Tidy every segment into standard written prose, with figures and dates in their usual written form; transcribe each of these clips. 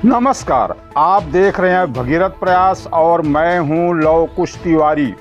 नमस्कार, आप देख रहे हैं भगीरथ प्रयास और मैं हूं लव कुश तिवारी।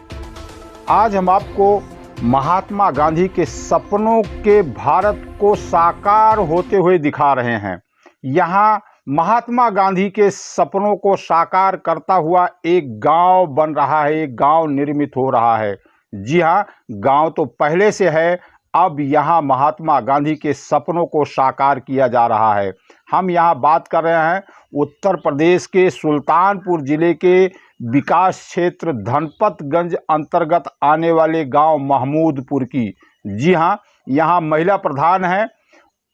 आज हम आपको महात्मा गांधी के सपनों के भारत को साकार होते हुए दिखा रहे हैं। यहाँ महात्मा गांधी के सपनों को साकार करता हुआ एक गांव बन रहा है, एक गांव निर्मित हो रहा है। जी हाँ, गांव तो पहले से है, अब यहाँ महात्मा गांधी के सपनों को साकार किया जा रहा है। हम यहाँ बात कर रहे हैं उत्तर प्रदेश के सुल्तानपुर जिले के विकास क्षेत्र धनपतगंज अंतर्गत आने वाले गांव महमूदपुर की। जी हाँ, यहाँ महिला प्रधान हैं।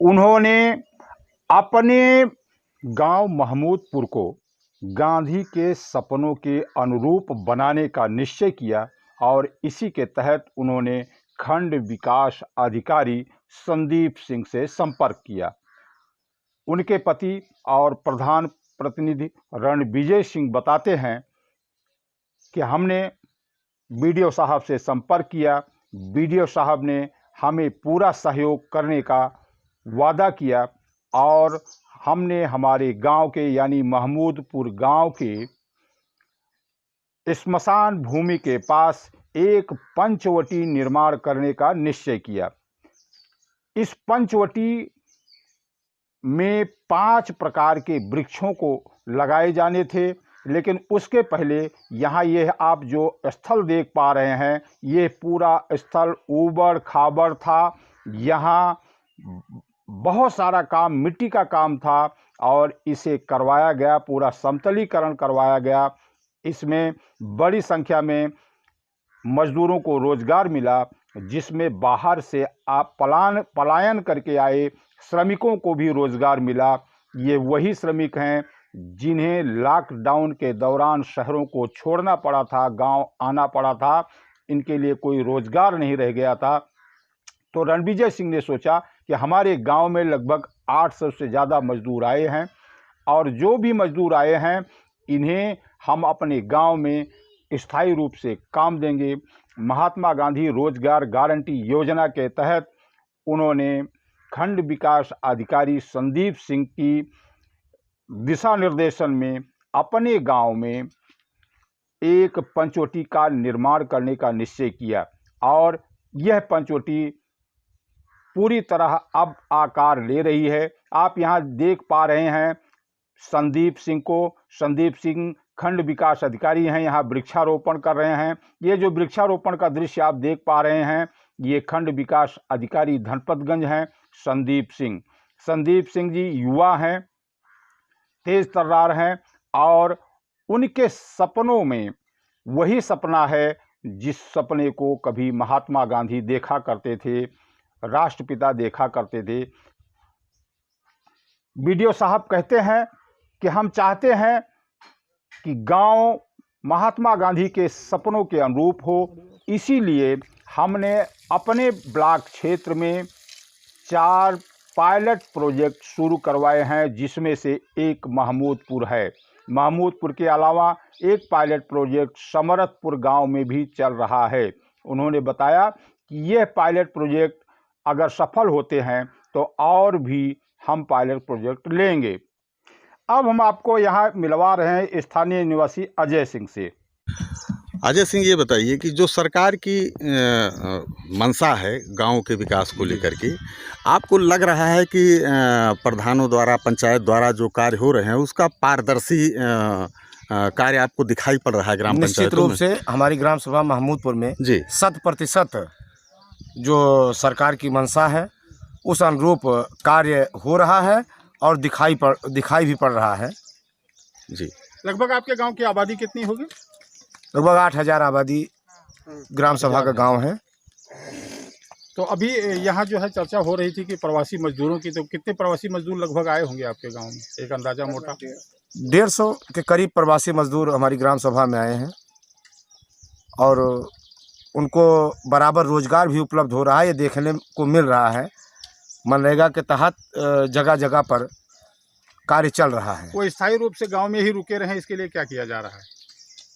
उन्होंने अपने गांव महमूदपुर को गांधी के सपनों के अनुरूप बनाने का निश्चय किया और इसी के तहत उन्होंने खंड विकास अधिकारी संदीप सिंह से संपर्क किया। उनके पति और प्रधान प्रतिनिधि रणविजय सिंह बताते हैं कि हमने बीडीओ साहब से संपर्क किया। बीडीओ साहब ने हमें पूरा सहयोग करने का वादा किया और हमने हमारे गांव के यानी महमूदपुर गांव के स्मशान भूमि के पास एक पंचवटी निर्माण करने का निश्चय किया। इस पंचवटी में 5 प्रकार के वृक्षों को लगाए जाने थे, लेकिन उसके पहले यहाँ यह आप जो स्थल देख पा रहे हैं, ये पूरा स्थल ऊबड़ खाबड़ था। यहाँ बहुत सारा काम, मिट्टी का काम था और इसे करवाया गया, पूरा समतलीकरण करवाया गया। इसमें बड़ी संख्या में मजदूरों को रोजगार मिला, जिसमें बाहर से आप पलायन करके आए श्रमिकों को भी रोजगार मिला। ये वही श्रमिक हैं जिन्हें लॉकडाउन के दौरान शहरों को छोड़ना पड़ा था, गांव आना पड़ा था। इनके लिए कोई रोजगार नहीं रह गया था। तो रणविजय सिंह ने सोचा कि हमारे गांव में लगभग 800 से ज़्यादा मजदूर आए हैं और जो भी मजदूर आए हैं इन्हें हम अपने गांव में स्थायी रूप से काम देंगे। महात्मा गांधी रोजगार गारंटी योजना के तहत उन्होंने खंड विकास अधिकारी संदीप सिंह की दिशा निर्देशन में अपने गांव में एक पंचवटी का निर्माण करने का निश्चय किया और यह पंचवटी पूरी तरह अब आकार ले रही है। आप यहाँ देख पा रहे हैं संदीप सिंह को। संदीप सिंह खंड विकास अधिकारी हैं, यहाँ वृक्षारोपण कर रहे हैं। ये जो वृक्षारोपण का दृश्य आप देख पा रहे हैं, ये खंड विकास अधिकारी धनपतगंज हैं संदीप सिंह। संदीप सिंह जी युवा हैं, तेज तर्रार हैं और उनके सपनों में वही सपना है जिस सपने को कभी महात्मा गांधी देखा करते थे, राष्ट्रपिता देखा करते थे। बीडीओ साहब कहते हैं कि हम चाहते हैं कि गांव महात्मा गांधी के सपनों के अनुरूप हो, इसीलिए हमने अपने ब्लॉक क्षेत्र में 4 पायलट प्रोजेक्ट शुरू करवाए हैं, जिसमें से एक महमूदपुर है। महमूदपुर के अलावा एक पायलट प्रोजेक्ट समरतपुर गांव में भी चल रहा है। उन्होंने बताया कि यह पायलट प्रोजेक्ट अगर सफल होते हैं तो और भी हम पायलट प्रोजेक्ट लेंगे। अब हम आपको यहाँ मिलवा रहे हैं स्थानीय निवासी अजय सिंह से। अजय सिंह, ये बताइए कि जो सरकार की मंशा है गांव के विकास को लेकर के, आपको लग रहा है कि प्रधानों द्वारा, पंचायत द्वारा जो कार्य हो रहे हैं उसका पारदर्शी कार्य आपको दिखाई पड़ रहा है ग्राम पंचायत? निश्चित रूप से हमारी ग्राम सभा महमूदपुर में जी 100% जो सरकार की मंशा है उस अनुरूप कार्य हो रहा है और दिखाई भी पड़ रहा है। जी, लगभग आपके गांव की आबादी कितनी होगी? लगभग 8000 आबादी ग्राम सभा का गांव है। तो अभी यहाँ जो है चर्चा हो रही थी कि प्रवासी मजदूरों की, तो कितने प्रवासी मजदूर लगभग आए होंगे आपके गांव में, एक अंदाजा मोटा? 150 के करीब प्रवासी मजदूर हमारी ग्राम सभा में आए हैं और उनको बराबर रोजगार भी उपलब्ध हो रहा है। ये देखने को मिल रहा है मनरेगा के तहत जगह जगह पर कार्य चल रहा है। वो स्थायी रूप से गांव में ही रुके रहें, इसके लिए क्या किया जा रहा है?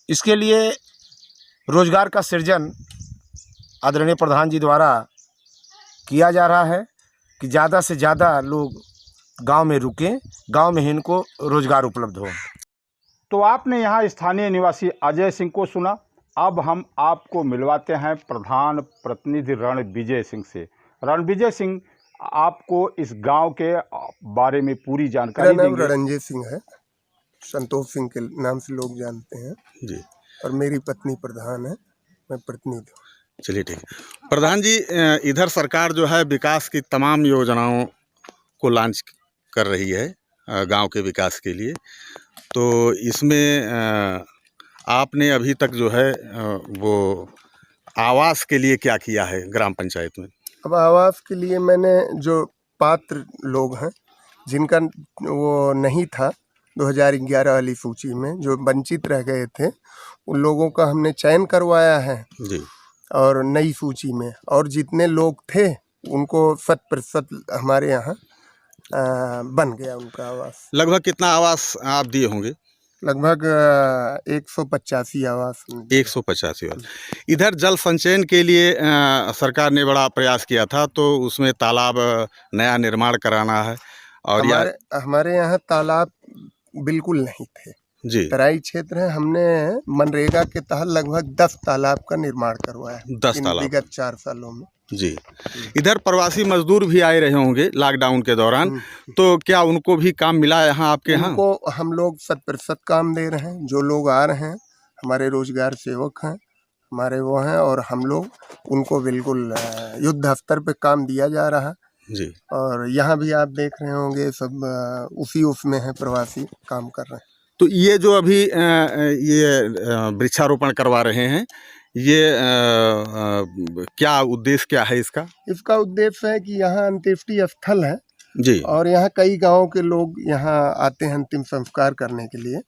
इसके लिए रोजगार का सृजन आदरणीय प्रधान जी द्वारा किया जा रहा है कि ज़्यादा से ज़्यादा लोग गांव में रुके, गांव में ही इनको रोजगार उपलब्ध हो। तो आपने यहाँ स्थानीय निवासी अजय सिंह को सुना। अब हम आपको मिलवाते हैं प्रधान प्रतिनिधि रणविजय सिंह से। रणविजय सिंह आपको इस गांव के बारे में पूरी जानकारी मेरा नाम देंगे। रणजीत सिंह है, संतोष सिंह के नाम से लोग जानते हैं जी, और मेरी पत्नी प्रधान है, मैं प्रतिनिधि हूँ। चलिए ठीक है। प्रधान जी, इधर सरकार जो है विकास की तमाम योजनाओं को लॉन्च कर रही है गांव के विकास के लिए। तो इसमें आपने अभी तक जो है वो आवास के लिए क्या किया है ग्राम पंचायत में? अब आवास के लिए मैंने जो पात्र लोग हैं जिनका वो नहीं था 2011 वाली सूची में, जो वंचित रह गए थे, उन लोगों का हमने चयन करवाया है जी, और नई सूची में, और जितने लोग थे उनको 100% हमारे यहाँ बन गया उनका आवास। लगभग कितना आवास आप दिए होंगे? लगभग 185 आवास। 185 वाला। इधर जल संचयन के लिए सरकार ने बड़ा प्रयास किया था, तो उसमें तालाब नया निर्माण कराना है और हमारे यहाँ तालाब बिल्कुल नहीं थे, जी, तराई क्षेत्र है। हमने मनरेगा के तहत लगभग 10 तालाब का निर्माण करवाया 10 तालाब विगत 4 सालों में। जी। इधर प्रवासी मजदूर भी आए रहे होंगे लॉकडाउन के दौरान, तो क्या उनको भी काम मिला है यहाँ आपके यहाँ? उनको हम लोग 100% काम दे रहे हैं। जो लोग आ रहे हैं हमारे रोजगार सेवक हैं, हमारे वो हैं, और हम लोग उनको बिल्कुल युद्ध स्तर पे काम दिया जा रहा है जी। और यहाँ भी आप देख रहे होंगे सब उसी उसमें है, प्रवासी काम कर रहे हैं। तो ये जो अभी ये वृक्षारोपण करवा रहे हैं, ये क्या उद्देश्य क्या है इसका? इसका उद्देश्य है कि यहाँ अंत्येष्टि स्थल है जी, और यहाँ कई गांवों के लोग यहाँ आते हैं अंतिम संस्कार करने के लिए।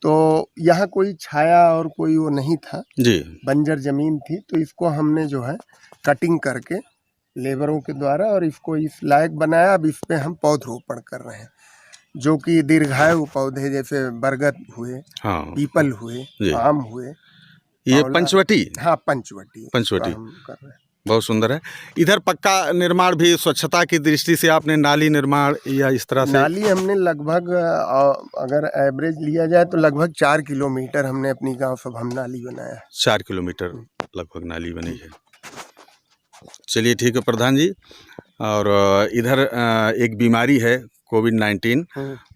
तो यहाँ कोई छाया और कोई वो नहीं था, जी, बंजर जमीन थी, तो इसको हमने जो है कटिंग करके लेबरों के द्वारा और इसको इस लायक बनाया। अब इस पे हम पौधरोपण कर रहे हैं, जो कि दीर्घायु पौधे जैसे बरगद हुए, हाँ, पीपल हुए, जी। आम हुए। ये और पंचवटी, हाँ, पंचवटी पंचवटी का हम कर रहे हैं। बहुत सुंदर है। इधर पक्का निर्माण भी, स्वच्छता की दृष्टि से आपने नाली निर्माण या इस तरह से? नाली हमने लगभग अगर एवरेज लिया जाए तो लगभग 4 किलोमीटर हमने अपनी गांव सब हम नाली बनाया है। 4 किलोमीटर लगभग नाली बनी है। चलिए ठीक है प्रधान जी। और इधर एक बीमारी है कोविड-19,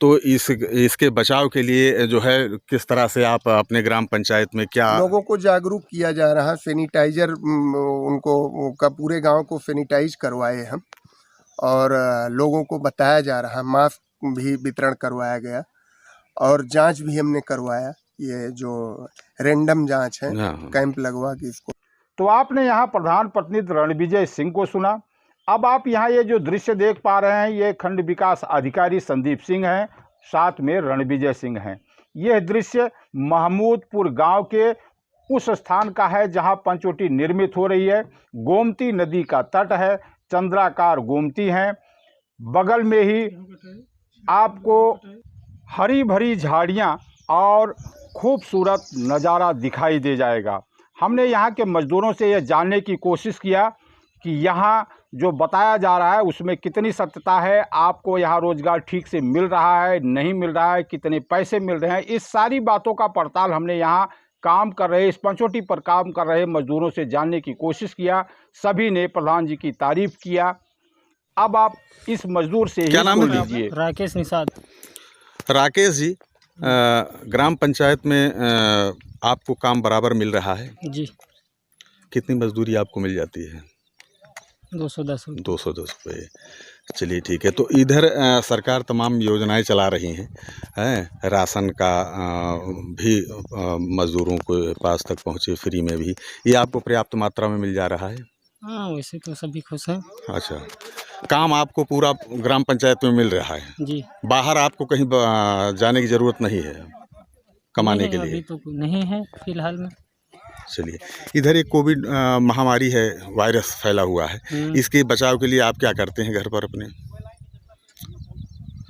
तो इसके बचाव के लिए जो है किस तरह से आप अपने ग्राम पंचायत में क्या लोगों को जागरूक किया जा रहा है? सैनिटाइजर उनको का पूरे गांव को सैनिटाइज करवाए हम, और लोगों को बताया जा रहा है। मास्क भी वितरण करवाया गया और जांच भी हमने करवाया। ये जो रैंडम जांच है, हाँ। कैंप लगवा के इसको। तो आपने यहाँ प्रधान प्रतिनिधि रणविजय सिंह को सुना। अब आप यहाँ ये जो दृश्य देख पा रहे हैं, ये खंड विकास अधिकारी संदीप सिंह हैं, साथ में रणविजय सिंह हैं। यह दृश्य महमूदपुर गांव के उस स्थान का है जहां पंचवटी निर्मित हो रही है। गोमती नदी का तट है, चंद्राकार गोमती है। बगल में ही आपको हरी भरी झाड़ियां और खूबसूरत नज़ारा दिखाई दे जाएगा। हमने यहाँ के मज़दूरों से यह जानने की कोशिश किया कि यहाँ जो बताया जा रहा है उसमें कितनी सत्यता है, आपको यहाँ रोज़गार ठीक से मिल रहा है, नहीं मिल रहा है, कितने पैसे मिल रहे हैं। इस सारी बातों का पड़ताल हमने यहाँ काम कर रहे, इस पंचवटी पर काम कर रहे मज़दूरों से जानने की कोशिश किया। सभी ने प्रधान जी की तारीफ़ किया। अब आप इस मज़दूर से क्या नाम है लीजिए। राकेश निषाद। राकेश जी, ग्राम पंचायत में आपको काम बराबर मिल रहा है? जी, कितनी मजदूरी आपको मिल जाती है? 210 रुपये। 210 रुपये। चलिए ठीक है। तो इधर सरकार तमाम योजनाएं चला रही हैं, राशन का भी मज़दूरों को पास तक पहुँचे फ्री में भी, ये आपको पर्याप्त मात्रा में मिल जा रहा है? हाँ, वैसे तो सभी खुश हैं। अच्छा, काम आपको पूरा ग्राम पंचायत में मिल रहा है? जी, बाहर आपको कहीं जाने की ज़रूरत नहीं है कमाने नहीं, के लिए? अभी तो नहीं है फिलहाल में। चलिए, इधर एक कोविड महामारी है, वायरस फैला हुआ है, इसके बचाव के लिए आप क्या करते हैं घर पर अपने?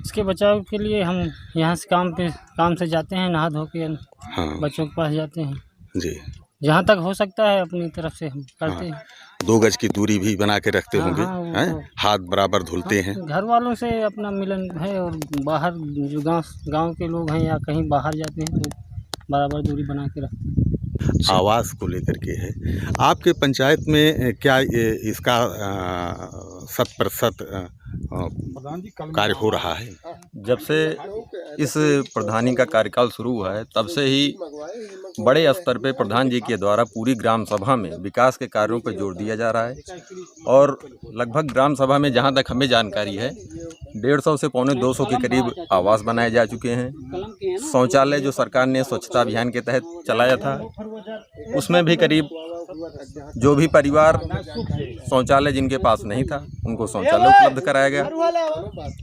इसके बचाव के लिए हम यहाँ से काम से जाते हैं, नहा धो के हाँ बच्चों के पास जाते हैं। जी, जहाँ तक हो सकता है अपनी तरफ से हम करते हैं। 2 गज की दूरी भी बना के रखते हाँ, होंगे, हाँ, वो हैं? तो- हाथ बराबर धुलते हैं। घर वालों से अपना मिलन है, और बाहर जो गांव के लोग हैं या कहीं बाहर जाते हैं तो बराबर दूरी बना के रखते हैं। आवास को लेकर के है, आपके पंचायत में क्या इसका 100% कार्य हो रहा है? जब से इस प्रधानी का कार्यकाल शुरू हुआ है तब से ही बड़े स्तर पे प्रधान जी के द्वारा पूरी ग्राम सभा में विकास के कार्यों पर जोर दिया जा रहा है। और लगभग ग्राम सभा में जहां तक हमें जानकारी है 150 से पौने 200 के करीब आवास बनाए जा चुके हैं। शौचालय जो सरकार ने स्वच्छता अभियान के तहत चलाया था उसमें भी करीब जो भी परिवार शौचालय जिनके पास नहीं था उनको शौचालय उपलब्ध कराया गया।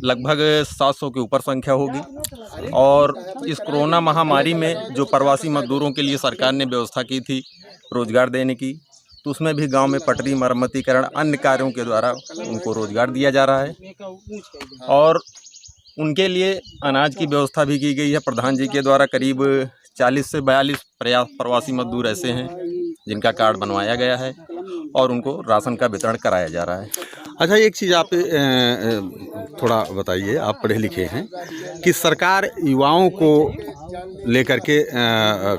लगभग 700 के ऊपर संख्या होगी। और इस कोरोना महामारी में जो प्रवासी मजदूरों के लिए सरकार ने व्यवस्था की थी रोजगार देने की, तो उसमें भी गांव में पटरी मरम्मतीकरण अन्य कार्यों के द्वारा उनको रोजगार दिया जा रहा है। और उनके लिए अनाज की व्यवस्था भी की गई है। प्रधान जी के द्वारा करीब 40 से 42 प्रवासी मजदूर ऐसे हैं जिनका कार्ड बनवाया गया है और उनको राशन का वितरण कराया जा रहा है। अच्छा, एक चीज़ आप थोड़ा बताइए, आप पढ़े लिखे हैं कि सरकार युवाओं को लेकर के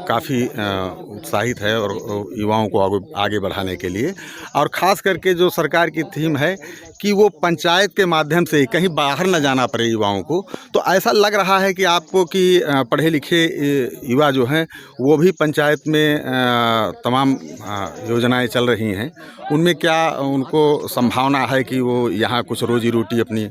काफ़ी उत्साहित है और युवाओं को आगे बढ़ाने के लिए, और ख़ास करके जो सरकार की थीम है कि वो पंचायत के माध्यम से कहीं बाहर न जाना पड़े युवाओं को। तो ऐसा लग रहा है कि आपको कि पढ़े लिखे युवा जो हैं वो भी पंचायत में तमाम योजनाएं चल रही हैं, उनमें क्या उनको संभावना है कि वो यहाँ कुछ रोजी रोटी अपनी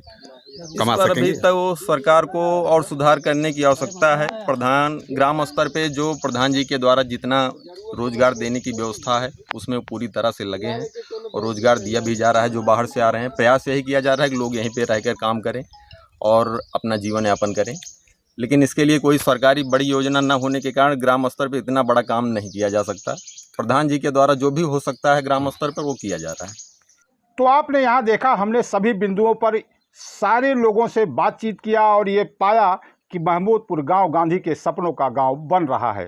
कमा इस पर सकेंगे? अभी तक सरकार को और सुधार करने की आवश्यकता है। प्रधान ग्राम स्तर पे जो प्रधान जी के द्वारा जितना रोजगार देने की व्यवस्था है उसमें पूरी तरह से लगे हैं और रोजगार दिया भी जा रहा है। जो बाहर से आ रहे हैं प्रयास यही किया जा रहा है कि लोग यहीं पे रहकर काम करें और अपना जीवन यापन करें। लेकिन इसके लिए कोई सरकारी बड़ी योजना न होने के कारण ग्राम स्तर पर इतना बड़ा काम नहीं किया जा सकता। प्रधान जी के द्वारा जो भी हो सकता है ग्राम स्तर पर वो किया जा रहा है। तो आपने यहाँ देखा, हमने सभी बिंदुओं पर सारे लोगों से बातचीत किया और ये पाया कि महमूदपुर गांव गांधी के सपनों का गांव बन रहा है।